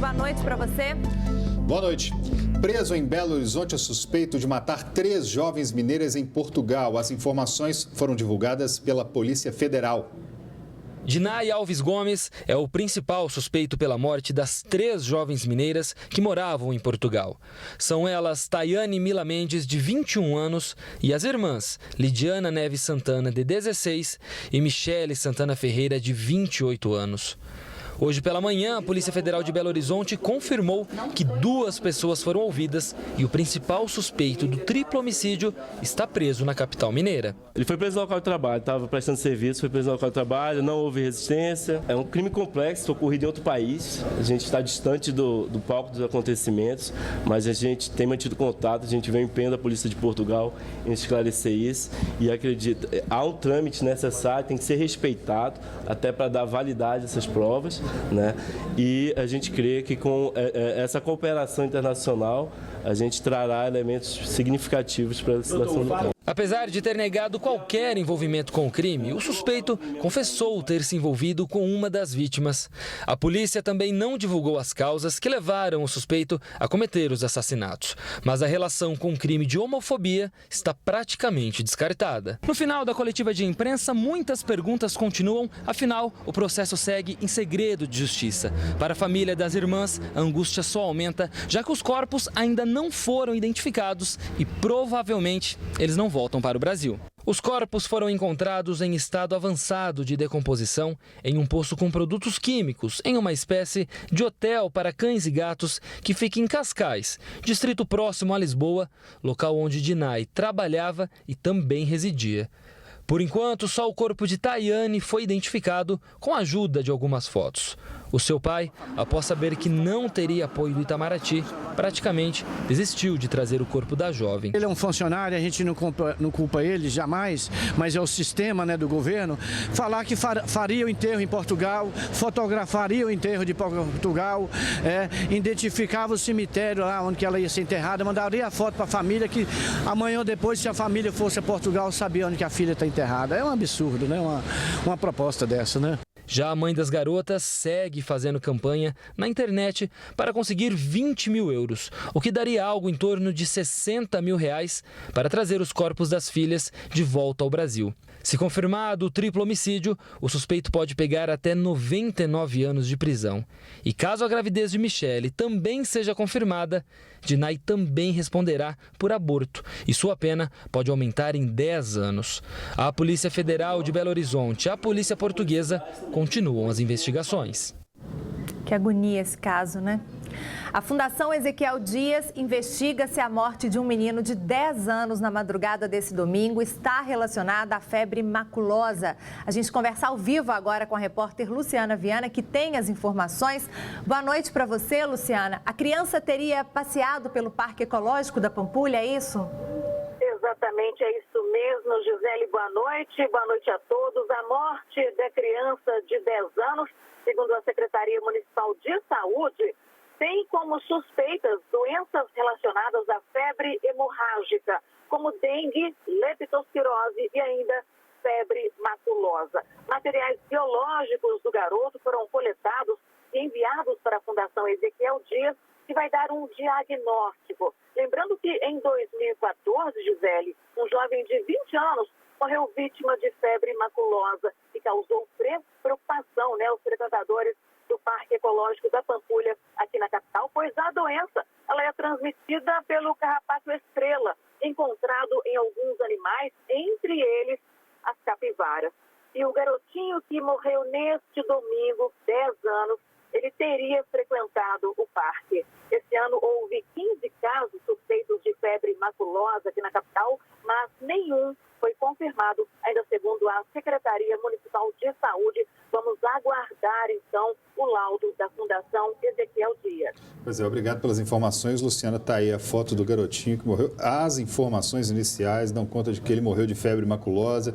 boa noite para você. Boa noite. Preso em Belo Horizonte é suspeito de matar 3 jovens mineiras em Portugal. As informações foram divulgadas pela Polícia Federal. Dinay Alves Gomes é o principal suspeito pela morte das 3 jovens mineiras que moravam em Portugal. São elas Tayane Mila Mendes, de 21 anos, e as irmãs Lidiana Neves Santana, de 16, e Michele Santana Ferreira, de 28 anos. Hoje pela manhã, a Polícia Federal de Belo Horizonte confirmou que 2 pessoas foram ouvidas e o principal suspeito do triplo homicídio está preso na capital mineira. Ele foi preso no local de trabalho, estava prestando serviço, foi preso no local de trabalho, não houve resistência. É um crime complexo, ocorrido em outro país. A gente está distante do palco dos acontecimentos, mas a gente tem mantido contato, a gente vem em empenho da Polícia de Portugal em esclarecer isso e acredito, há um trâmite necessário, tem que ser respeitado até para dar validade a essas provas. Né? E a gente crê que com essa cooperação internacional a gente trará elementos significativos para a situação do campo. Apesar de ter negado qualquer envolvimento com o crime, o suspeito confessou ter se envolvido com uma das vítimas. A polícia também não divulgou as causas que levaram o suspeito a cometer os assassinatos, mas a relação com o crime de homofobia está praticamente descartada. No final da coletiva de imprensa, muitas perguntas continuam, afinal, o processo segue em segredo de justiça. Para a família das irmãs, a angústia só aumenta, já que os corpos ainda não foram identificados e provavelmente eles não voltam para o Brasil. Os corpos foram encontrados em estado avançado de decomposição em um poço com produtos químicos, em uma espécie de hotel para cães e gatos que fica em Cascais, distrito próximo a Lisboa, local onde Dinay trabalhava e também residia. Por enquanto, só o corpo de Tayane foi identificado com a ajuda de algumas fotos. O seu pai, após saber que não teria apoio do Itamaraty, praticamente desistiu de trazer o corpo da jovem. Ele é um funcionário, a gente não culpa ele jamais, mas é o sistema, né, do governo. Falar que faria o enterro em Portugal, fotografaria o enterro de Portugal, identificava o cemitério lá onde ela ia ser enterrada, mandaria a foto para a família que amanhã ou depois, se a família fosse a Portugal, sabia onde que a filha está enterrada. É um absurdo, né? Uma proposta dessa, né? Já a mãe das garotas segue fazendo campanha na internet para conseguir 20 mil euros, o que daria algo em torno de 60 mil reais para trazer os corpos das filhas de volta ao Brasil. Se confirmado o triplo homicídio, o suspeito pode pegar até 99 anos de prisão. E caso a gravidez de Michele também seja confirmada, Dinay também responderá por aborto e sua pena pode aumentar em 10 anos. A Polícia Federal de Belo Horizonte e a Polícia Portuguesa continuam as investigações. Que agonia esse caso, né? A Fundação Ezequiel Dias investiga se a morte de um menino de 10 anos na madrugada desse domingo está relacionada à febre maculosa. A gente conversa ao vivo agora com a repórter Luciana Viana, que tem as informações. Boa noite para você, Luciana. A criança teria passeado pelo Parque Ecológico da Pampulha, é isso? Exatamente, é isso mesmo, Gisele. Boa noite a todos. A morte da criança de 10 anos, segundo a Secretaria Municipal de Saúde, tem como suspeitas doenças relacionadas à febre hemorrágica, como dengue, leptospirose e ainda febre maculosa. Materiais biológicos do garoto foram coletados e enviados para a Fundação Ezequiel Dias, que vai dar um diagnóstico. Lembrando que em 2014, Gisele, um jovem de 20 anos morreu vítima de febre maculosa e causou preocupação, né, aos frequentadores do Parque Ecológico da Pampulha, aqui na capital, pois a doença ela é transmitida pelo carrapato estrela, encontrado em alguns animais, entre eles as capivaras. E o garotinho que morreu neste domingo, 10 anos, ele teria frequentado o parque. Esse ano houve 15 casos suspeitos de febre maculosa aqui na capital, mas nenhum foi confirmado, ainda segundo a Secretaria Municipal de Saúde. Vamos aguardar, então, o laudo da Fundação Ezequiel Dias. Pois é, obrigado pelas informações, Luciana. Está aí a foto do garotinho que morreu. As informações iniciais dão conta de que ele morreu de febre maculosa.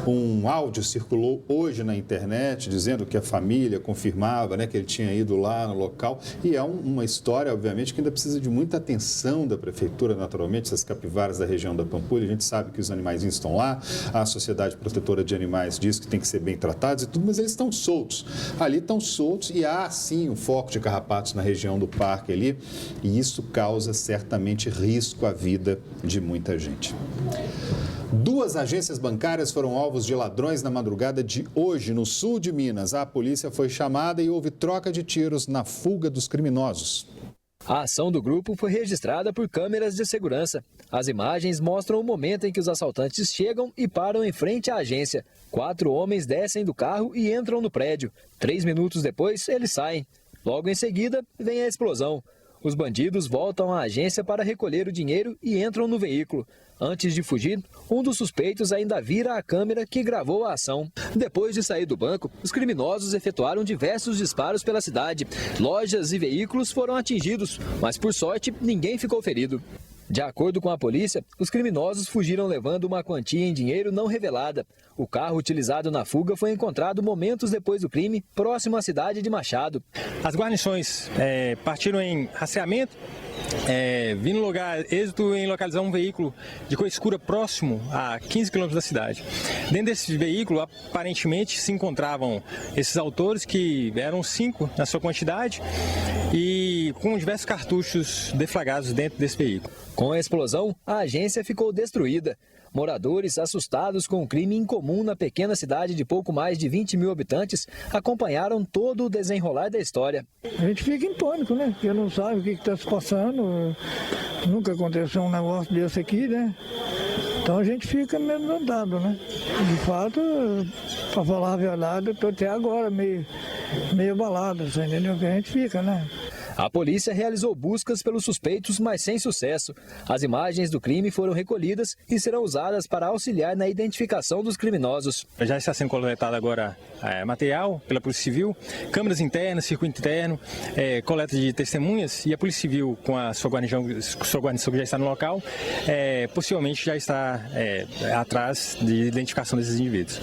Um áudio circulou hoje na internet dizendo que a família confirmava, né, que ele tinha ido lá no local. E é uma história, obviamente, que ainda precisa de muita atenção da prefeitura, naturalmente, essas capivaras da região da Pampulha. A gente sabe que os animaizinhos estão lá, a Sociedade Protetora de Animais diz que tem que ser bem tratados e tudo, mas eles estão soltos. Ali estão soltos e há, sim, um foco de carrapatos na região do parque ali, e isso causa certamente risco à vida de muita gente. 2 agências bancárias foram alvos de ladrões na madrugada de hoje, no sul de Minas. A polícia foi chamada e houve troca de tiros na fuga dos criminosos. A ação do grupo foi registrada por câmeras de segurança. As imagens mostram o momento em que os assaltantes chegam e param em frente à agência. 4 homens descem do carro e entram no prédio. 3 minutos depois, eles saem. Logo em seguida, vem a explosão. Os bandidos voltam à agência para recolher o dinheiro e entram no veículo. Antes de fugir, um dos suspeitos ainda vira a câmera que gravou a ação. Depois de sair do banco, os criminosos efetuaram diversos disparos pela cidade. Lojas e veículos foram atingidos, mas por sorte, ninguém ficou ferido. De acordo com a polícia, os criminosos fugiram levando uma quantia em dinheiro não revelada. O carro utilizado na fuga foi encontrado momentos depois do crime, próximo à cidade de Machado. As guarnições partiram em rastreamento, vindo no lugar, êxito em localizar um veículo de cor escura próximo a 15 quilômetros da cidade. Dentro desse veículo, aparentemente, se encontravam esses autores, que eram 5 na sua quantidade, e com diversos cartuchos deflagrados dentro desse veículo. Com a explosão, a agência ficou destruída. Moradores, assustados com o crime incomum na pequena cidade de pouco mais de 20 mil habitantes, acompanharam todo o desenrolar da história. A gente fica em pânico, né? Porque não sabe o que está se passando. Nunca aconteceu um negócio desse aqui, né? Então a gente fica meio andado, né? De fato, para falar a verdade, eu estou até agora meio abalado, você entendeu? Que a gente fica, né? A polícia realizou buscas pelos suspeitos, mas sem sucesso. As imagens do crime foram recolhidas e serão usadas para auxiliar na identificação dos criminosos. Já está sendo coletado agora material pela Polícia Civil, câmeras internas, circuito interno, coleta de testemunhas, e a Polícia Civil, com a sua guarnição que já está no local, possivelmente já está atrás de identificação desses indivíduos.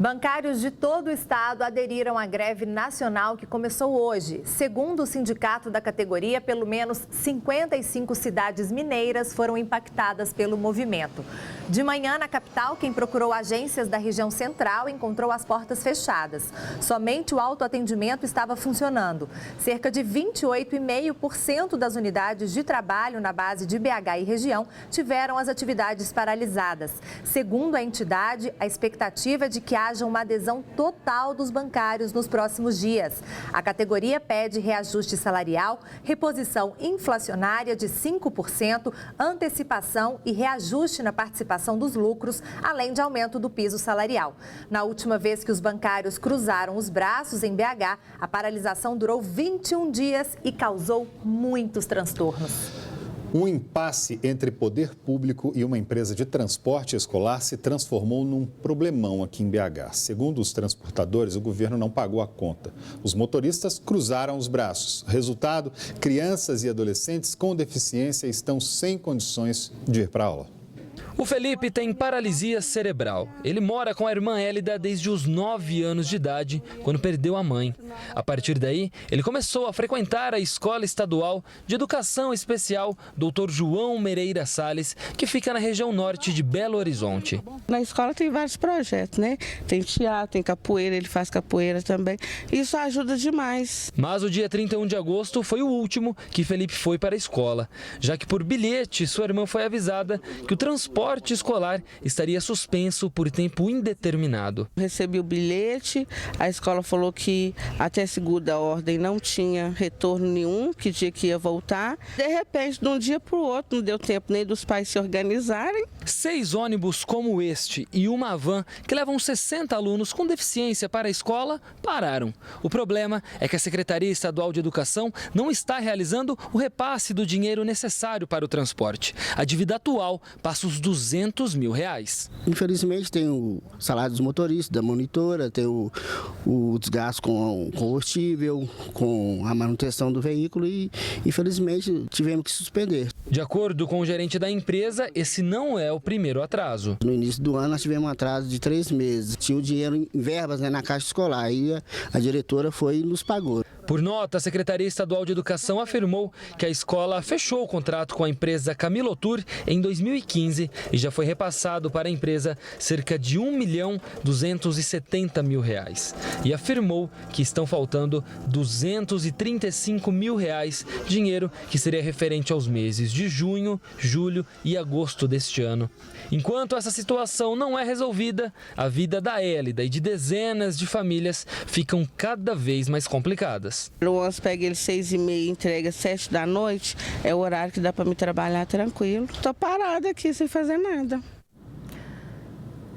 Bancários de todo o estado aderiram à greve nacional que começou hoje. Segundo o sindicato da categoria, pelo menos 55 cidades mineiras foram impactadas pelo movimento. De manhã, na capital, quem procurou agências da região central encontrou as portas fechadas. Somente o autoatendimento estava funcionando. Cerca de 28,5% das unidades de trabalho na base de BH e região tiveram as atividades paralisadas. Segundo a entidade, a expectativa é de que haja uma adesão total dos bancários nos próximos dias. A categoria pede reajuste salarial, reposição inflacionária de 5%, antecipação e reajuste na participação dos lucros, além de aumento do piso salarial. Na última vez que os bancários cruzaram os braços em BH, a paralisação durou 21 dias e causou muitos transtornos. Um impasse entre poder público e uma empresa de transporte escolar se transformou num problemão aqui em BH. Segundo os transportadores, o governo não pagou a conta. Os motoristas cruzaram os braços. Resultado, crianças e adolescentes com deficiência estão sem condições de ir para a aula. O Felipe tem paralisia cerebral. Ele mora com a irmã Hélida desde os 9 anos de idade, quando perdeu a mãe. A partir daí, ele começou a frequentar a Escola Estadual de Educação Especial Dr. João Mereira Salles, que fica na região norte de Belo Horizonte. Na escola tem vários projetos, né? Tem teatro, tem capoeira, ele faz capoeira também. Isso ajuda demais. Mas o dia 31 de agosto foi o último que Felipe foi para a escola, já que por bilhete sua irmã foi avisada que o transporte escolar estaria suspenso por tempo indeterminado. Recebi o bilhete, a escola falou que até segunda ordem não tinha retorno nenhum, que dia que ia voltar. De repente, de um dia para o outro, não deu tempo nem dos pais se organizarem. 6 ônibus como este e uma van que levam 60 alunos com deficiência para a escola pararam. O problema é que a Secretaria Estadual de Educação não está realizando o repasse do dinheiro necessário para o transporte. A dívida atual passa os R$200 mil. Infelizmente tem o salário dos motoristas, da monitora, tem o desgaste com o combustível, com a manutenção do veículo e infelizmente tivemos que suspender. De acordo com o gerente da empresa, esse não é o primeiro atraso. No início do ano nós tivemos um atraso de 3 meses. Tinha o dinheiro em verbas, na caixa escolar, aí a diretora foi e nos pagou. Por nota, a Secretaria Estadual de Educação afirmou que a escola fechou o contrato com a empresa Camilotur em 2015 e já foi repassado para a empresa cerca de R$1.270 mil. E afirmou que estão faltando R$235 mil, dinheiro que seria referente aos meses de junho, julho e agosto deste ano. Enquanto essa situação não é resolvida, a vida da Hélida e de dezenas de famílias ficam cada vez mais complicadas. O ônibus pega ele 6h30 e entrega 7 da noite, é o horário que dá para me trabalhar tranquilo. Tô parada aqui sem fazer nada.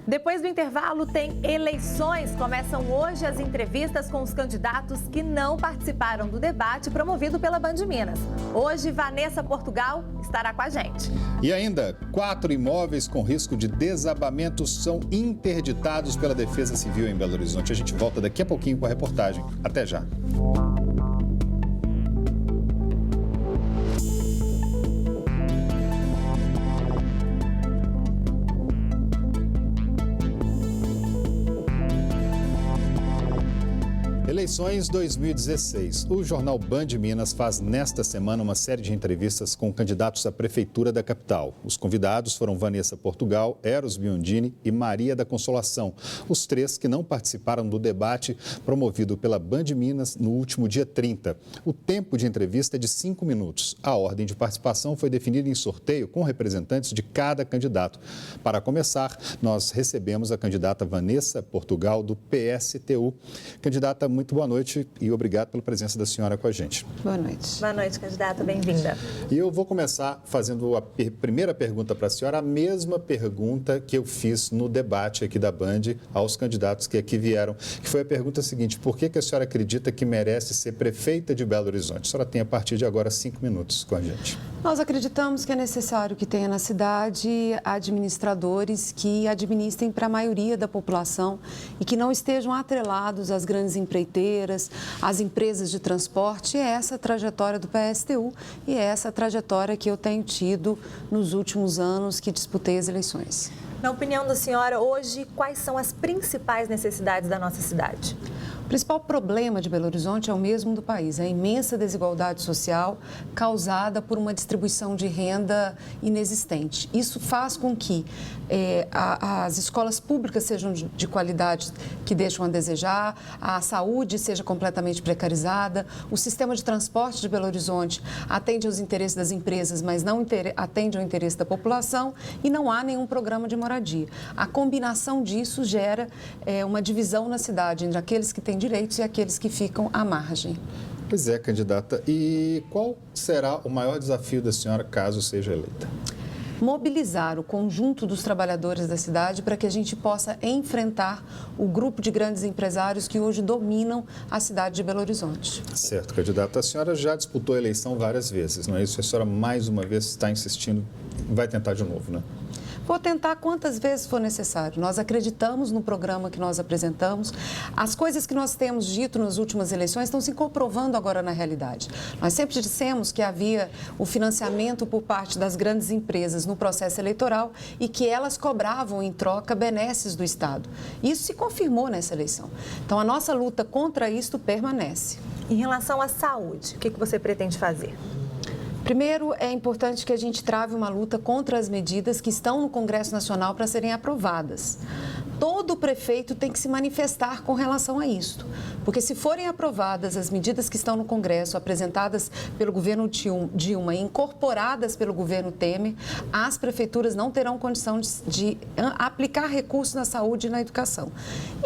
Depois do intervalo tem eleições. Começam hoje as entrevistas com os candidatos que não participaram do debate promovido pela Band Minas. Hoje, Vanessa Portugal estará com a gente. E ainda, 4 imóveis com risco de desabamento são interditados pela Defesa Civil em Belo Horizonte. A gente volta daqui a pouquinho com a reportagem. Até já. Eleições 2016. O jornal Band Minas faz nesta semana uma série de entrevistas com candidatos à prefeitura da capital. Os convidados foram Vanessa Portugal, Eros Biondini e Maria da Consolação, os 3 que não participaram do debate promovido pela Band Minas no último dia 30. O tempo de entrevista é de 5 minutos. A ordem de participação foi definida em sorteio com representantes de cada candidato. Para começar, nós recebemos a candidata Vanessa Portugal, do PSTU. Candidata, muito boa noite e obrigado pela presença da senhora com a gente. Boa noite. Boa noite, candidata. Bem-vinda. E eu vou começar fazendo a primeira pergunta para a senhora, a mesma pergunta que eu fiz no debate aqui da Band aos candidatos que aqui vieram, que foi a pergunta seguinte: por que a senhora acredita que merece ser prefeita de Belo Horizonte? A senhora tem a partir de agora 5 minutos com a gente. Nós acreditamos que é necessário que tenha na cidade administradores que administrem para a maioria da população e que não estejam atrelados às grandes empreiteiras, às empresas de transporte. É essa a trajetória do PSTU e é essa a trajetória que eu tenho tido nos últimos anos que disputei as eleições. Na opinião da senhora, hoje, quais são as principais necessidades da nossa cidade? O principal problema de Belo Horizonte é o mesmo do país, a imensa desigualdade social causada por uma distribuição de renda inexistente. Isso faz com que as escolas públicas sejam de qualidade que deixam a desejar, a saúde seja completamente precarizada, o sistema de transporte de Belo Horizonte atende aos interesses das empresas, mas não atende ao interesse da população e não há nenhum programa de moradia. A combinação disso gera uma divisão na cidade entre aqueles que têm direitos e aqueles que ficam à margem. Pois é, candidata. E qual será o maior desafio da senhora caso seja eleita? Mobilizar o conjunto dos trabalhadores da cidade para que a gente possa enfrentar o grupo de grandes empresários que hoje dominam a cidade de Belo Horizonte. Certo, candidata. A senhora já disputou a eleição várias vezes, não é isso? A senhora mais uma vez está insistindo, vai tentar de novo, né? Vou tentar quantas vezes for necessário. Nós acreditamos no programa que nós apresentamos. As coisas que nós temos dito nas últimas eleições estão se comprovando agora na realidade. Nós sempre dissemos que havia o financiamento por parte das grandes empresas no processo eleitoral e que elas cobravam em troca benesses do Estado. Isso se confirmou nessa eleição. Então, a nossa luta contra isto permanece. Em relação à saúde, o que você pretende fazer? Primeiro, é importante que a gente trave uma luta contra as medidas que estão no Congresso Nacional para serem aprovadas. Todo prefeito tem que se manifestar com relação a isto, porque se forem aprovadas as medidas que estão no Congresso, apresentadas pelo governo Dilma e incorporadas pelo governo Temer, as prefeituras não terão condição de aplicar recursos na saúde e na educação.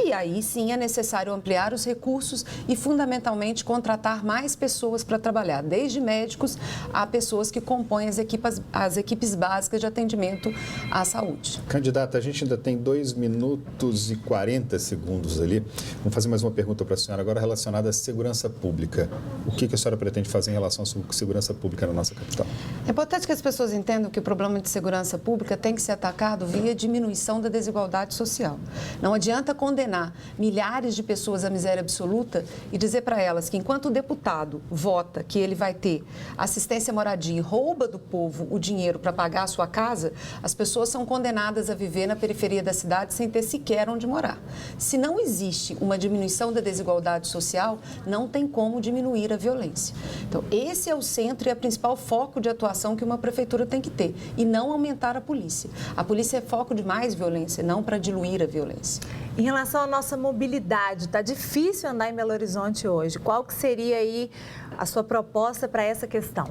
E aí sim é necessário ampliar os recursos e, fundamentalmente, contratar mais pessoas para trabalhar, desde médicos a pessoas que compõem as equipes básicas de atendimento à saúde. Candidata, a gente ainda tem 2 minutos minutos e 40 segundos ali. Vamos fazer mais uma pergunta para a senhora agora relacionada à segurança pública. O que a senhora pretende fazer em relação à segurança pública na nossa capital? É importante que as pessoas entendam que o problema de segurança pública tem que ser atacado via diminuição da desigualdade social. Não adianta condenar milhares de pessoas à miséria absoluta e dizer para elas que enquanto o deputado vota que ele vai ter assistência à moradia e rouba do povo o dinheiro para pagar a sua casa, as pessoas são condenadas a viver na periferia da cidade sem ter sequer onde morar. Se não existe uma diminuição da desigualdade social, não tem como diminuir a violência. Então, esse é o centro e a principal foco de atuação que uma prefeitura tem que ter, e não aumentar a polícia. A polícia é foco de mais violência, não para diluir a violência. Em relação à nossa mobilidade, está difícil andar em Belo Horizonte hoje. Qual que seria aí a sua proposta para essa questão?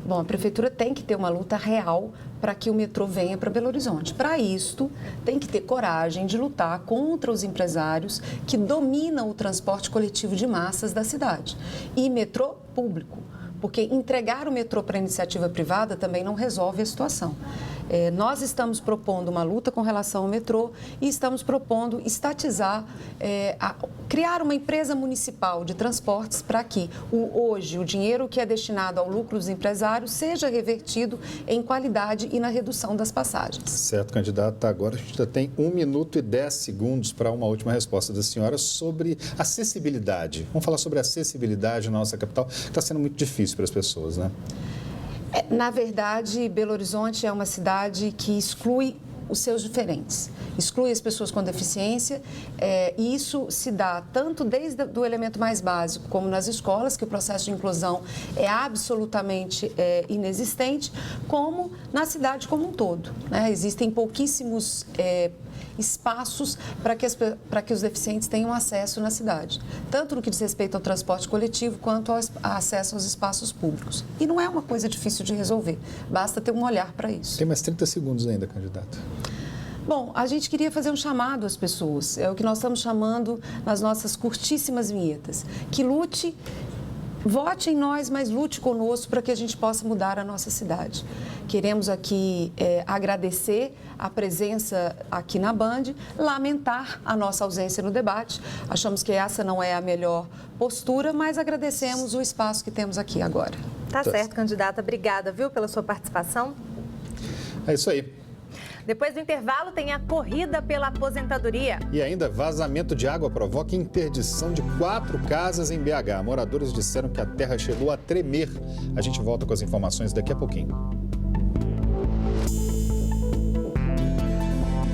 Bom, a prefeitura tem que ter uma luta real para que o metrô venha para Belo Horizonte. Para isto, tem que ter coragem de lutar contra os empresários que dominam o transporte coletivo de massas da cidade. E metrô público, porque entregar o metrô para a iniciativa privada também não resolve a situação. Nós estamos propondo uma luta com relação ao metrô e estamos propondo estatizar, criar uma empresa municipal de transportes para que hoje o dinheiro que é destinado ao lucro dos empresários seja revertido em qualidade e na redução das passagens. Certo, candidata. Agora a gente já tem 1 minuto e 10 segundos para uma última resposta da senhora sobre acessibilidade. Vamos falar sobre acessibilidade na nossa capital, que está sendo muito difícil para as pessoas, né? Na verdade, Belo Horizonte é uma cidade que exclui os seus diferentes, exclui as pessoas com deficiência, e isso se dá tanto desde o elemento mais básico, como nas escolas, que o processo de inclusão é absolutamente inexistente, como na cidade como um todo, né? Existem pouquíssimos espaços para que os deficientes tenham acesso na cidade, tanto no que diz respeito ao transporte coletivo, quanto ao acesso aos espaços públicos. E não é uma coisa difícil de resolver, basta ter um olhar para isso. Tem mais 30 segundos ainda, candidata. Bom, a gente queria fazer um chamado às pessoas, é o que nós estamos chamando nas nossas curtíssimas vinhetas, que lute. Vote em nós, mas lute conosco para que a gente possa mudar a nossa cidade. Queremos aqui agradecer a presença aqui na Band, lamentar a nossa ausência no debate. Achamos que essa não é a melhor postura, mas agradecemos o espaço que temos aqui agora. Tá certo, candidata. Obrigada, viu, pela sua participação. É isso aí. Depois do intervalo, tem a corrida pela aposentadoria. E ainda, vazamento de água provoca interdição de 4 casas em BH. Moradores disseram que a terra chegou a tremer. A gente volta com as informações daqui a pouquinho.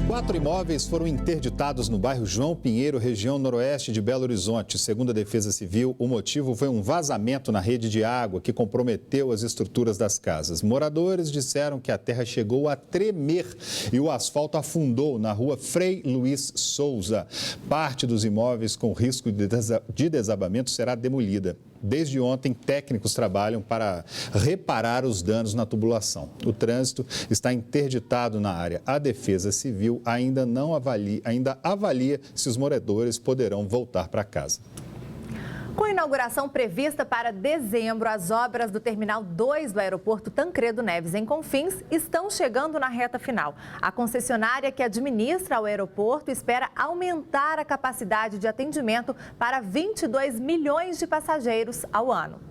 4 imóveis foram interditados no bairro João Pinheiro, região noroeste de Belo Horizonte. Segundo a Defesa Civil, o motivo foi um vazamento na rede de água que comprometeu as estruturas das casas. Moradores disseram que a terra chegou a tremer e o asfalto afundou na rua Frei Luiz Souza. Parte dos imóveis com risco de desabamento será demolida. Desde ontem, técnicos trabalham para reparar os danos na tubulação. O trânsito está interditado na área. A Defesa Civil ainda avalia se os moradores poderão voltar para casa. Com a inauguração prevista para dezembro, as obras do Terminal 2 do Aeroporto Tancredo Neves, em Confins, estão chegando na reta final. A concessionária que administra o aeroporto espera aumentar a capacidade de atendimento para 22 milhões de passageiros ao ano.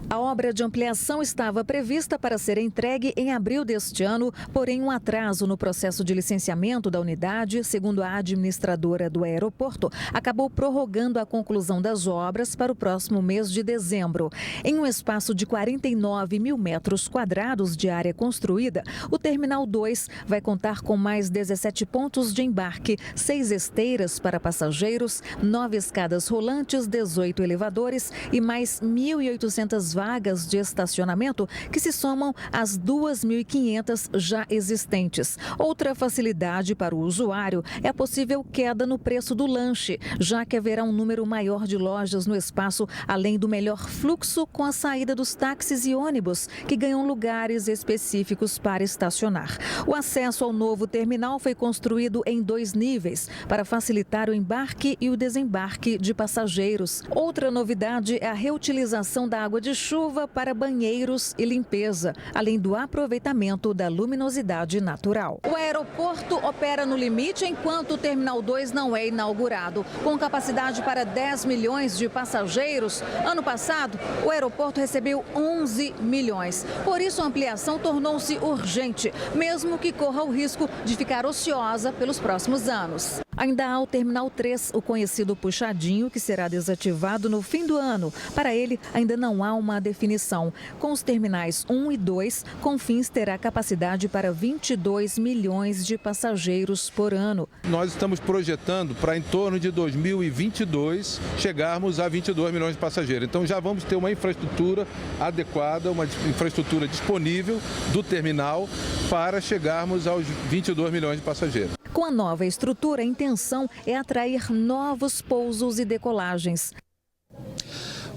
A obra de ampliação estava prevista para ser entregue em abril deste ano, porém um atraso no processo de licenciamento da unidade, segundo a administradora do aeroporto, acabou prorrogando a conclusão das obras para o próximo mês de dezembro. Em um espaço de 49 mil metros quadrados de área construída, o Terminal 2 vai contar com mais 17 pontos de embarque, 6 esteiras para passageiros, 9 escadas rolantes, 18 elevadores e mais 1.800 vagas de estacionamento que se somam às 2.500 já existentes. Outra facilidade para o usuário é a possível queda no preço do lanche, já que haverá um número maior de lojas no espaço, além do melhor fluxo com a saída dos táxis e ônibus, que ganham lugares específicos para estacionar. O acesso ao novo terminal foi construído em 2 níveis, para facilitar o embarque e o desembarque de passageiros. Outra novidade é a reutilização da água de chuva para banheiros e limpeza, além do aproveitamento da luminosidade natural. O aeroporto opera no limite enquanto o Terminal 2 não é inaugurado. Com capacidade para 10 milhões de passageiros, ano passado o aeroporto recebeu 11 milhões. Por isso a ampliação tornou-se urgente, mesmo que corra o risco de ficar ociosa pelos próximos anos. Ainda há o Terminal 3, o conhecido puxadinho, que será desativado no fim do ano. Para ele, ainda não há uma definição. Com os terminais 1 e 2, Confins terá capacidade para 22 milhões de passageiros por ano. Nós estamos projetando para em torno de 2022 chegarmos a 22 milhões de passageiros. Então já vamos ter uma infraestrutura adequada, uma infraestrutura disponível do terminal para chegarmos aos 22 milhões de passageiros. Com a nova estrutura, a intenção é atrair novos pousos e decolagens.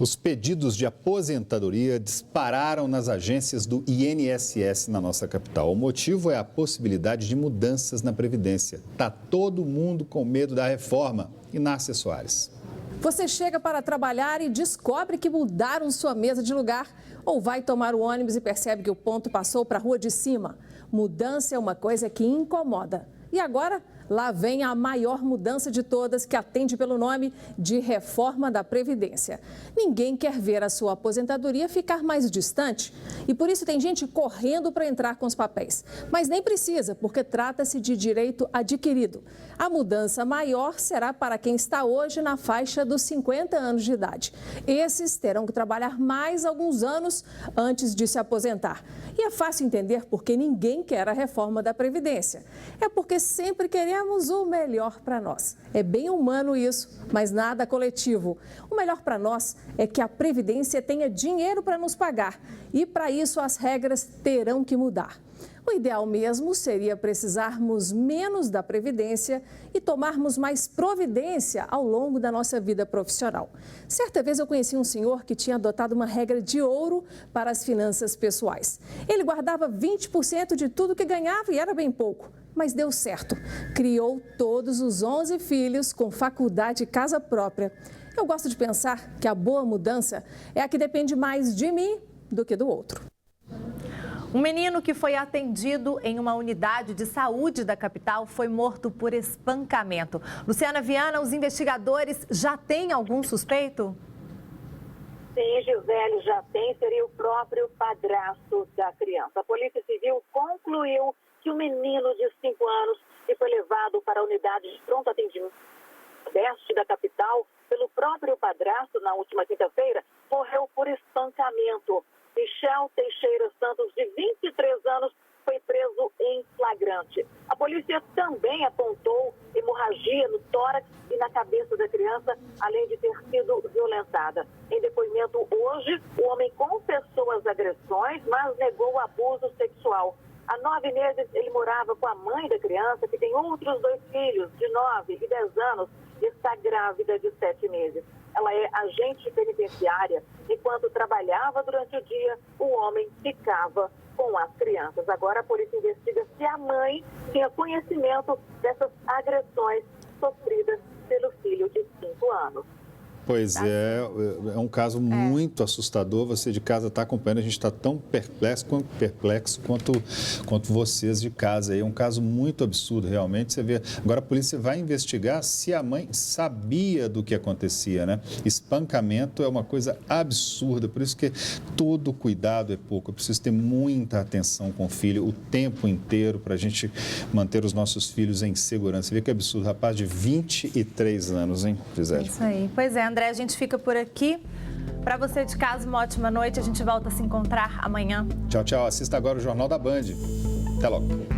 Os pedidos de aposentadoria dispararam nas agências do INSS na nossa capital. O motivo é a possibilidade de mudanças na Previdência. Está todo mundo com medo da reforma. Inácia Soares. Você chega para trabalhar e descobre que mudaram sua mesa de lugar. Ou vai tomar o ônibus e percebe que o ponto passou para a rua de cima. Mudança é uma coisa que incomoda. E agora, lá vem a maior mudança de todas, que atende pelo nome de reforma da Previdência. Ninguém quer ver a sua aposentadoria ficar mais distante e por isso tem gente correndo para entrar com os papéis. Mas nem precisa, porque trata-se de direito adquirido. A mudança maior será para quem está hoje na faixa dos 50 anos de idade. Esses terão que trabalhar mais alguns anos antes de se aposentar. E é fácil entender porque ninguém quer a reforma da Previdência. É porque sempre queremos o melhor para nós. É bem humano isso, mas nada coletivo. O melhor para nós é que a Previdência tenha dinheiro para nos pagar. E para isso as regras terão que mudar. O ideal mesmo seria precisarmos menos da Previdência e tomarmos mais providência ao longo da nossa vida profissional. Certa vez eu conheci um senhor que tinha adotado uma regra de ouro para as finanças pessoais. Ele guardava 20% de tudo que ganhava e era bem pouco, mas deu certo. Criou todos os 11 filhos com faculdade e casa própria. Eu gosto de pensar que a boa mudança é a que depende mais de mim do que do outro. Um menino que foi atendido em uma unidade de saúde da capital foi morto por espancamento. Luciana Viana, os investigadores já têm algum suspeito? Sim, Gisele, já tem, seria o próprio padrasto da criança. A Polícia Civil concluiu que o menino de 5 anos que foi levado para a unidade de pronto atendimento oeste da capital pelo próprio padrasto na última quinta-feira morreu por espancamento. Michel Teixeira Santos, de 23 anos, foi preso em flagrante. A polícia também apontou hemorragia no tórax e na cabeça da criança, além de ter sido violentada. Em depoimento hoje, o homem confessou as agressões, mas negou o abuso sexual. Há 9 meses, ele morava com a mãe da criança, que tem outros 2 filhos, de 9 e 10 anos, e está grávida de 7 meses. Ela é agente penitenciária. Enquanto trabalhava durante o dia, o homem ficava com as crianças. Agora a polícia investiga se a mãe tinha conhecimento dessas agressões sofridas pelo filho de 5 anos. Pois é um caso muito assustador. Você de casa está acompanhando, a gente está tão perplexo quanto vocês de casa. É um caso muito absurdo, realmente. Você vê. Agora a polícia vai investigar se a mãe sabia do que acontecia, né? Espancamento é uma coisa absurda, por isso que todo cuidado é pouco. Eu preciso ter muita atenção com o filho o tempo inteiro para a gente manter os nossos filhos em segurança. Você vê que absurdo, rapaz de 23 anos, hein, Gisele? Isso aí. Pois é, André, a gente fica por aqui. Para você de casa, uma ótima noite. A gente volta a se encontrar amanhã. Tchau, tchau. Assista agora o Jornal da Band. Até logo.